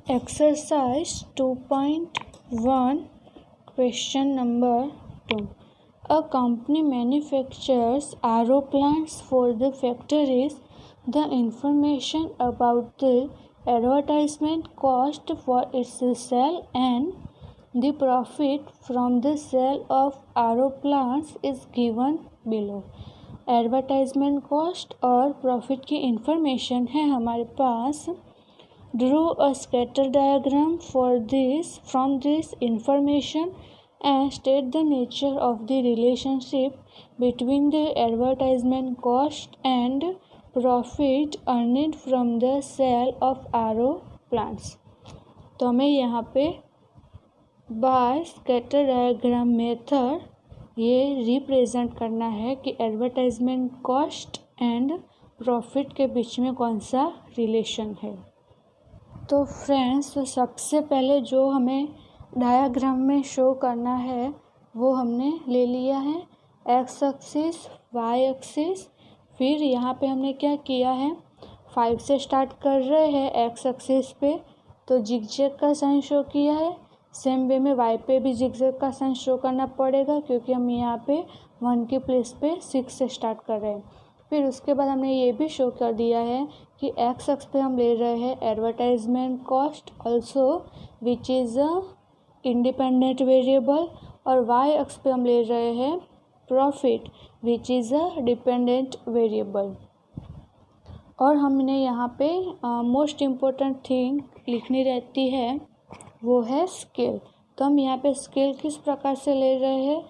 Exercise 2.1 question number 2. A company manufactures RO plants for the factories. The information about the advertisement cost for its sale and the profit from the sale of RO plants is given below. Advertisement cost और profit की information है हमारे पास. Draw a scatter diagram from this information and state the nature of the relationship between the advertisement cost and profit earned from the sale of RO plants. तो हमें यहाँ पे bye scatter diagram method ये represent करना है कि advertisement cost and profit के बीच में कौन सा रिलेशन है. तो फ्रेंड्स, तो सबसे पहले जो हमें डायग्राम में शो करना है वो हमने ले लिया है एक्स एक्सिस, वाई एक्सिस. फिर यहाँ पे हमने क्या किया है, 5 से स्टार्ट कर रहे हैं एक्स एक्सिस पे, तो जिगजैग का साइन शो किया है. सेम वे में वाई पे भी जिगजैग का साइन शो करना पड़ेगा क्योंकि हम यहाँ पे 1 की प्लेस पे 6 से स्टार्ट कर रहे हैं. फिर उसके बाद हमने ये भी शो कर दिया है कि एक्स एक्स पे हम ले रहे हैं advertisement cost also which is a independent variable, और वाई एक्स पे हम ले रहे हैं profit which is a dependent variable. और हमने यहाँ पे मोस्ट इम्पोर्टेंट थिंग लिखनी रहती है वो है स्केल. तो हम यहाँ पे स्केल किस प्रकार से ले रहे हैं,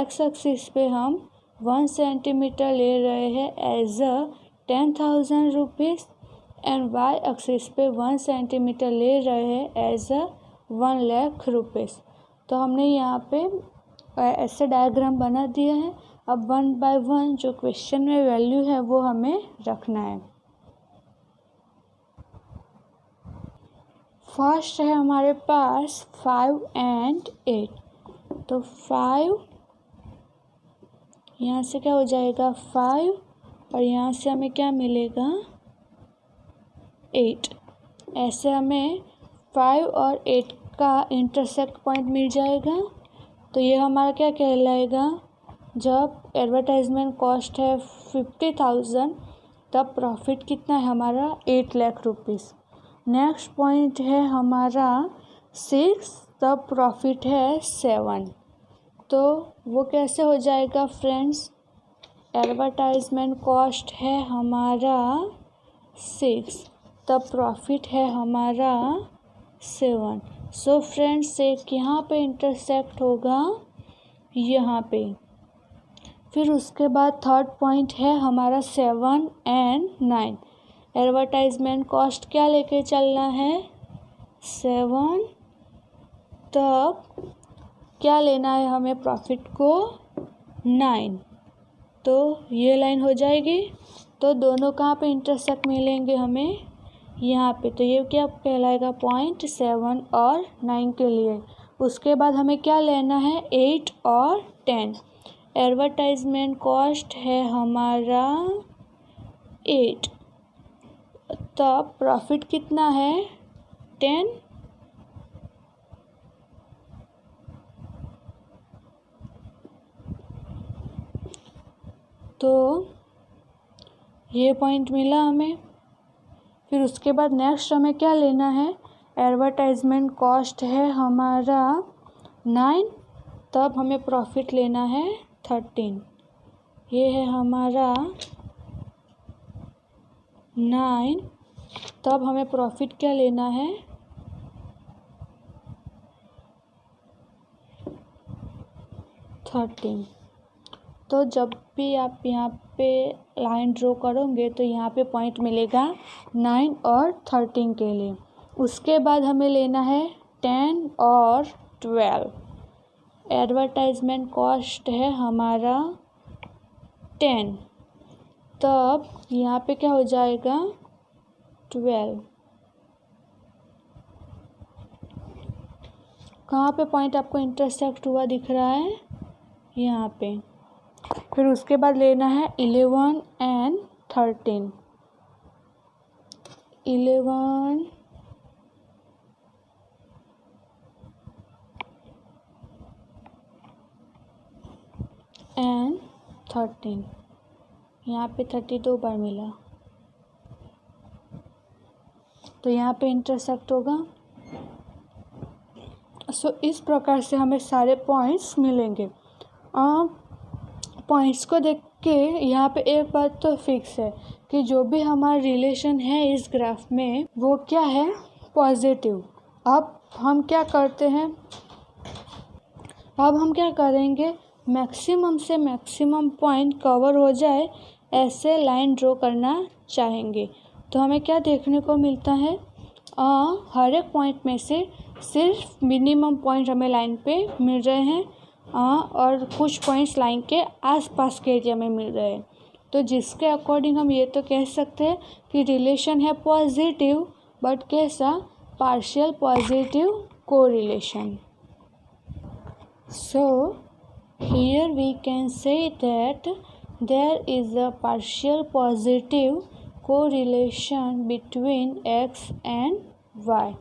एक्स एक्सिस पे हम 1 सेंटीमीटर ले रहे हैं as a 10,000 rupees and Y axis पे 1 सेंटीमीटर ले रहे हैं एज अ 1 लाख रुपीज़. तो हमने यहाँ पे ऐसे डायग्राम बना दिया है. अब 1 बाय 1 जो क्वेश्चन में वैल्यू है वो हमें रखना है. फर्स्ट है हमारे पास 5 एंड 8. तो 5 यहाँ से क्या हो जाएगा 5 और यहाँ से हमें क्या मिलेगा 8. ऐसे हमें 5 और 8 का इंटरसेक्ट पॉइंट मिल जाएगा. तो ये हमारा क्या कहलाएगा, जब एडवर्टाइजमेंट कॉस्ट है 50,000 तब प्रॉफिट कितना है हमारा 8 लाख रुपीज़. नेक्स्ट पॉइंट है हमारा 6, तब प्रॉफिट है 7. तो वो कैसे हो जाएगा फ्रेंड्स, एडवर्टाइजमेंट कॉस्ट है हमारा 6 तब प्रॉफिट है हमारा 7. सो फ्रेंड्स, एक यहाँ पे इंटरसेक्ट होगा यहाँ पे. फिर उसके बाद थर्ड पॉइंट है हमारा 7 एंड 9. एडवर्टाइजमेंट कॉस्ट क्या लेके चलना है 7, तब क्या लेना है हमें प्रॉफिट को 9. तो ये लाइन हो जाएगी. तो दोनों कहाँ पे इंटरसेक्ट मिलेंगे हमें यहाँ पे. तो ये क्या कहलाएगा पॉइंट 7 और 9 के लिए. उसके बाद हमें क्या लेना है 8 और 10. एडवर्टाइजमेंट कॉस्ट है हमारा 8, तब प्रॉफिट कितना है 10. तो ये पॉइंट मिला हमें. फिर उसके बाद नेक्स्ट हमें क्या लेना है, एडवर्टाइजमेंट कॉस्ट है हमारा 9, तब हमें प्रॉफिट लेना है 13. ये है हमारा 9, तब हमें प्रॉफिट क्या लेना है 13. तो जब भी आप यहाँ पे लाइन ड्रॉ करोगे तो यहाँ पे पॉइंट मिलेगा 9 और 13 के लिए. उसके बाद हमें लेना है 10 और 12. एडवर्टाइजमेंट कॉस्ट है हमारा 10, तब यहाँ पे क्या हो जाएगा 12. कहाँ पे पॉइंट आपको इंटरसेक्ट हुआ दिख रहा है यहाँ पे. फिर उसके बाद लेना है 11 एंड 13. 11 एंड 13, यहाँ पे 32 बार मिला, तो यहाँ पे इंटरसेक्ट होगा। सो इस प्रकार से हमें सारे पॉइंट्स मिलेंगे। पॉइंट्स को देख के यहाँ पे एक बात तो फिक्स है कि जो भी हमारा रिलेशन है इस ग्राफ में वो क्या है, पॉजिटिव। अब हम क्या करते हैं, अब हम क्या करेंगे, मैक्सिमम से मैक्सिमम पॉइंट कवर हो जाए ऐसे लाइन ड्रॉ करना चाहेंगे। तो हमें क्या देखने को मिलता है, हर एक पॉइंट में से सिर्फ मिनिमम पॉइंट हमें लाइन पे मिल रहे हैं, और कुछ पॉइंट्स लाइन के आसपास के एरिया में मिल रहे हैं। तो जिसके अकॉर्डिंग हम ये तो कह सकते हैं कि रिलेशन है पॉजिटिव, बट कैसा, partial positive correlation. So here we can say that there is a partial positive correlation between x and y.